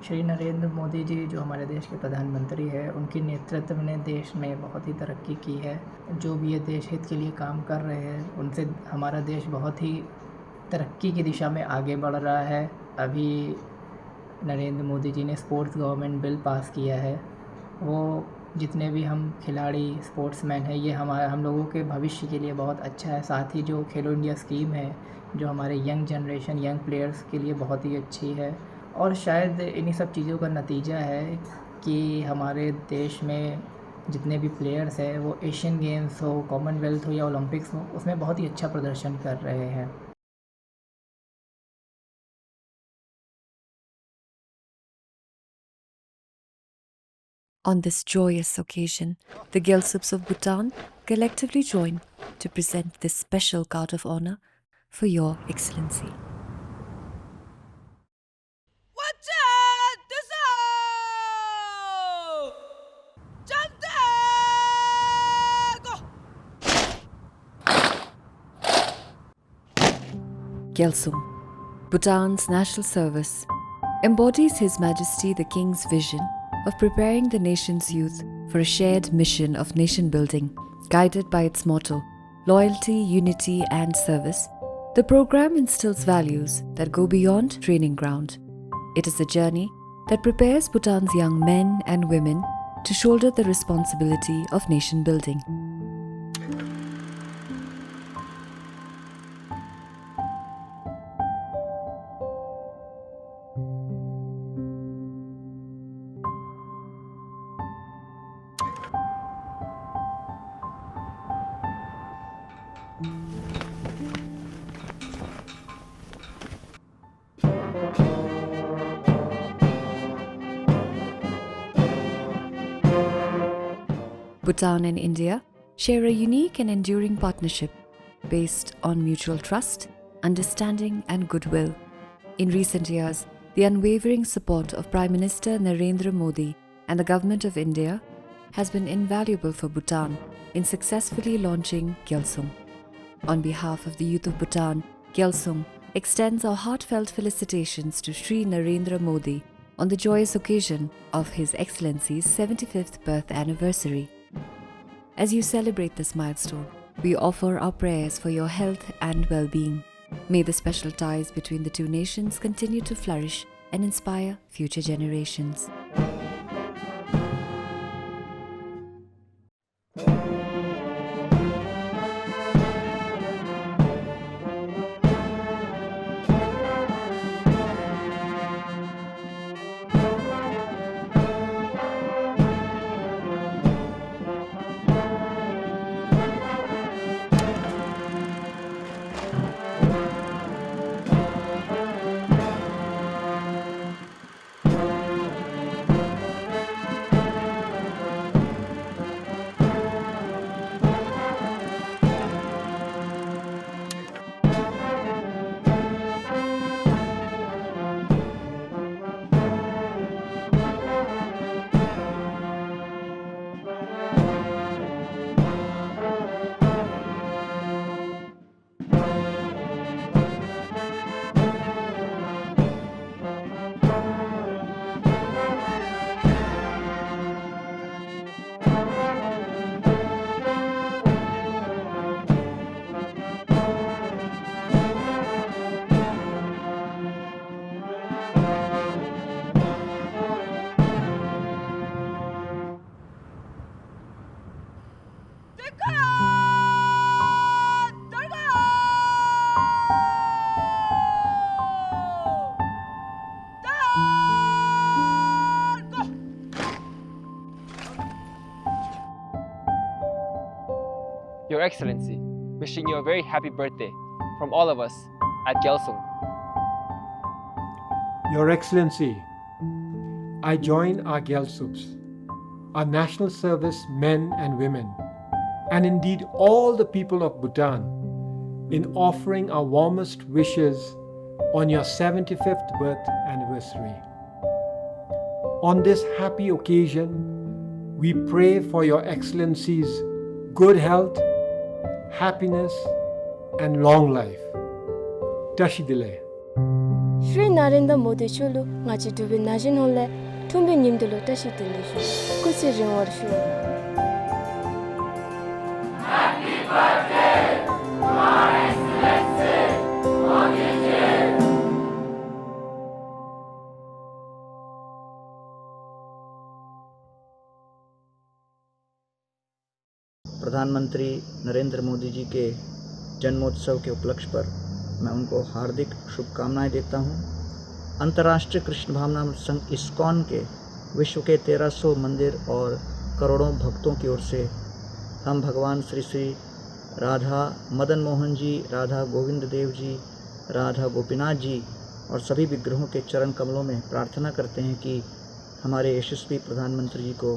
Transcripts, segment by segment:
श्री नरेंद्र मोदी जी जो हमारे देश के प्रधानमंत्री हैं, उनके नेतृत्व ने देश में बहुत ही तरक्की की है। जो भी ये देश हित के लिए काम कर रहे हैं, उनसे हमारा देश बहुत ही तरक्की की दिशा में आगे बढ़ रहा है। अभी नरेंद्र मोदी जी ने स्पोर्ट्स गवर्नमेंट बिल पास किया है। वो जितने भी हम खिलाड़ी स्पोर्ट्समैन हैं, ये हम लोगों के भविष्य के लिए बहुत अच्छा है। साथ ही जो खेलो इंडिया स्कीम है, जो हमारे यंग जनरेशन यंग प्लेयर्स के लिए बहुत ही अच्छी है। और शायद इन्हीं सब चीज़ों का नतीजा है कि हमारे देश में जितने भी प्लेयर्स हैं, वो एशियन गेम्स हो, कॉमनवेल्थ हो या ओलंपिक्स हो, उसमें बहुत ही अच्छा प्रदर्शन कर रहे हैं। On this joyous occasion, the Gyalsups of Bhutan collectively join to present this special card of honor for Your Excellency. Gyalsum, Bhutan's national service, embodies His Majesty the King's vision of preparing the nation's youth for a shared mission of nation building. Guided by its motto, loyalty, unity, and service, the program instills values that go beyond training ground. It is a journey that prepares Bhutan's young men and women to shoulder the responsibility of nation building. Bhutan and India share a unique and enduring partnership based on mutual trust, understanding, and goodwill. In recent years, the unwavering support of Prime Minister Narendra Modi and the Government of India has been invaluable for Bhutan in successfully launching Gyalsum. On behalf of the youth of Bhutan, Gyalsum extends our heartfelt felicitations to Sri Narendra Modi on the joyous occasion of His Excellency's 75th birth anniversary. As you celebrate this milestone, we offer our prayers for your health and well-being. May the special ties between the two nations continue to flourish and inspire future generations. Your Excellency, wishing you a very happy birthday from all of us at Gyalsum. Your Excellency, I join our Gyalsups, our national service men and women, and indeed all the people of Bhutan in offering our warmest wishes on your 75th birth anniversary. On this happy occasion, we pray for Your Excellency's good health, happiness, and long life. Tashidile. Shri Narendra Modi chulu ngachi dubi najin honle tumbi nimdulu tashi tindishu kusi ringwarshu. प्रधानमंत्री नरेंद्र मोदी जी के जन्मोत्सव के उपलक्ष्य पर मैं उनको हार्दिक शुभकामनाएं देता हूं। अंतर्राष्ट्रीय कृष्ण भावना संघ इस्कॉन के विश्व के 1300 मंदिर और करोड़ों भक्तों की ओर से हम भगवान श्री श्री राधा मदन मोहन जी, राधा गोविंद देव जी, राधा गोपीनाथ जी और सभी विग्रहों के चरण कमलों में प्रार्थना करते हैं कि हमारे यशस्वी प्रधानमंत्री जी को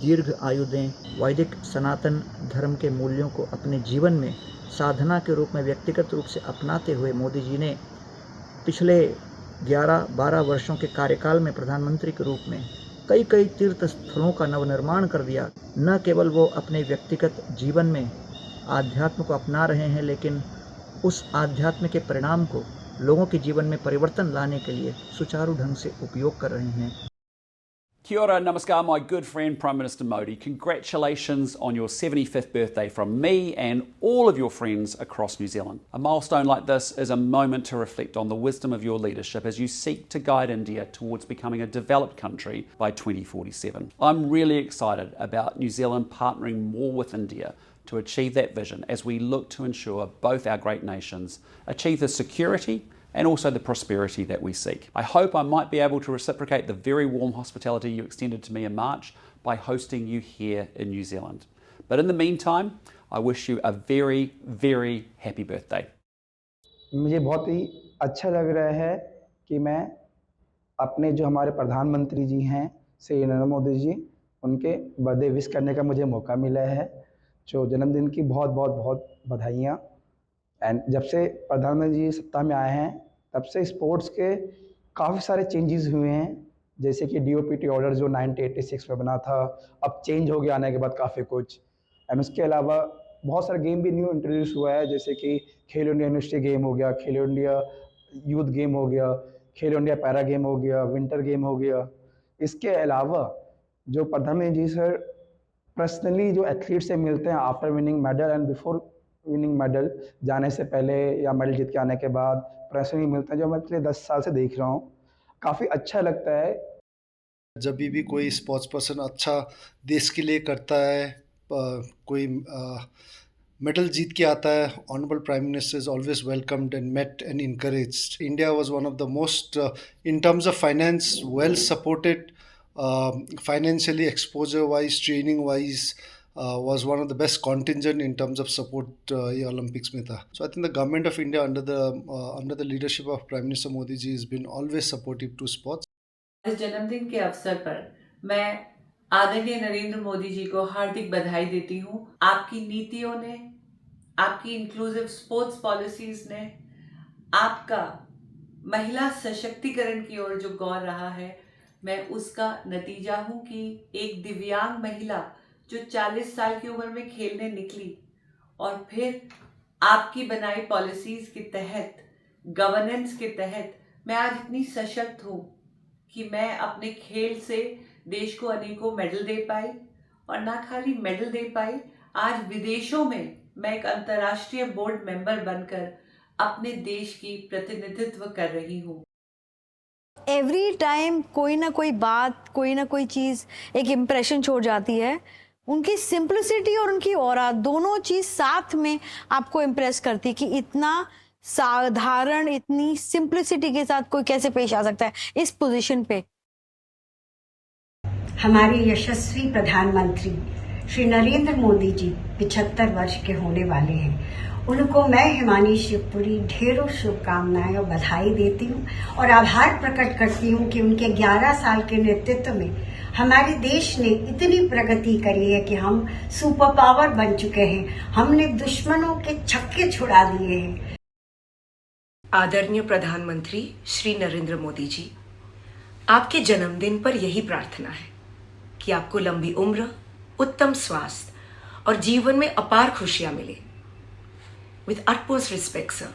दीर्घ आयु दें। वैदिक सनातन धर्म के मूल्यों को अपने जीवन में साधना के रूप में व्यक्तिगत रूप से अपनाते हुए मोदी जी ने पिछले 11-12 वर्षों के कार्यकाल में प्रधानमंत्री के रूप में कई तीर्थ स्थलों का नवनिर्माण कर दिया। न केवल वो अपने व्यक्तिगत जीवन में आध्यात्म को अपना रहे हैं, लेकिन उस आध्यात्म के परिणाम को लोगों के जीवन में परिवर्तन लाने के लिए सुचारू ढंग से उपयोग कर रहे हैं। Kia ora, namaskar, my good friend Prime Minister Modi. Congratulations on your 75th birthday from me and all of your friends across New Zealand. A milestone like this is a moment to reflect on the wisdom of your leadership as you seek to guide India towards becoming a developed country by 2047. I'm really excited about New Zealand partnering more with India to achieve that vision as we look to ensure both our great nations achieve the security and also the prosperity that we seek. I hope I might be able to reciprocate the very warm hospitality you extended to me in March by hosting you here in New Zealand. But in the meantime, I wish you a very, very happy birthday. मुझे बहुत ही अच्छा लग रहा है कि मैं अपने जो हमारे प्रधानमंत्री जी हैं श्री नरेंद्र मोदी जी, उनके बर्थडे विश करने का मुझे मौका मिला है। जो जन्मदिन की बहुत बहुत बहुत बधाइयाँ। एंड जब से प्रधानमंत्री जी सत्ता में आए हैं तब से स्पोर्ट्स के काफ़ी सारे चेंजेस हुए हैं, जैसे कि DOPT ऑर्डर जो 1986 में बना था, अब चेंज हो गया आने के बाद काफ़ी कुछ। एंड उसके अलावा बहुत सारे गेम भी न्यू इंट्रोड्यूस हुआ है, जैसे कि खेलो इंडिया यूनिवर्सिटी गेम हो गया, खेलो इंडिया यूथ गेम हो गया, खेलो इंडिया पैरा गेम हो गया, विंटर गेम हो गया। इसके अलावा जो प्रधानमंत्री जी सर पर्सनली जो एथलीट से मिलते हैं after winning medal and before winning medal, जाने से पहले या मेडल जीत के आने के बाद पर्सनली मिलते हैं, जो मैं पिछले 10 साल से देख रहा हूँ। काफ़ी अच्छा लगता है। जब भी कोई स्पोर्ट्स पर्सन अच्छा देश के लिए करता है, कोई मेडल जीत के आता है, honourable prime minister is always welcomed and met and encouraged. India was one of the most in terms of finance well supported, financially exposure wise, training wise was one of the best contingent in terms of support ये Olympics में था. So I think the government of India under the leadership of Prime Minister Modi ji has been always supportive to sports. इस जन्मदिन के अवसर पर मैं आदरणीय नरेंद्र मोदी जी को हार्दिक बधाई देती हूँ। आपकी नीतियों ने, आपकी इंक्लूसिव स्पोर्ट्स पॉलिसीज ने, आपका महिला सशक्तिकरण की ओर जो गौर रहा है, मैं उसका नतीजा हूँ कि एक दिव्यांग महिला जो 40 साल की उम्र में खेलने निकली और फिर आपकी बनाई पॉलिसीज के तहत, गवर्नेंस के तहत मैं आज इतनी सशक्त हूँ कि मैं अपने खेल से देश को अनेकों मेडल दे पाई, और ना खाली मेडल दे पाई, आज विदेशों में मैं एक अंतर्राष्ट्रीय बोर्ड मेंबर बनकर अपने देश की प्रतिनिधित्व कर रही हूँ। एवरी टाइम कोई ना कोई बात, कोई ना कोई चीज़ एक इम्प्रेशन छोड़ जाती है। उनकी सिंप्लिसिटी और उनकी ऑरा दोनों चीज़ साथ में आपको इम्प्रेस करती कि इतना साधारण, इतनी सिंप्लिसिटी के साथ कोई कैसे पेश आ सकता है इस पोजीशन पे। हमारे यशस्वी प्रधानमंत्री श्री नरेंद्र मोदी जी 75 वर्ष के होने वाले हैं। उनको मैं हिमानी शिवपुरी ढेरों शुभकामनाएं और बधाई देती हूँ और आभार प्रकट करती हूँ कि उनके 11 साल के नेतृत्व में हमारे देश ने इतनी प्रगति करी है कि हम सुपर पावर बन चुके हैं। हमने दुश्मनों के छक्के छुड़ा दिए हैं। आदरणीय प्रधानमंत्री श्री नरेंद्र मोदी जी, आपके जन्मदिन पर यही प्रार्थना है कि आपको लंबी उम्र, उत्तम स्वास्थ्य और जीवन में अपार खुशियां मिले। With utmost respect, sir,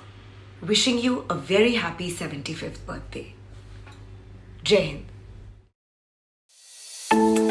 wishing you a very happy 75th birthday. Jai Hind.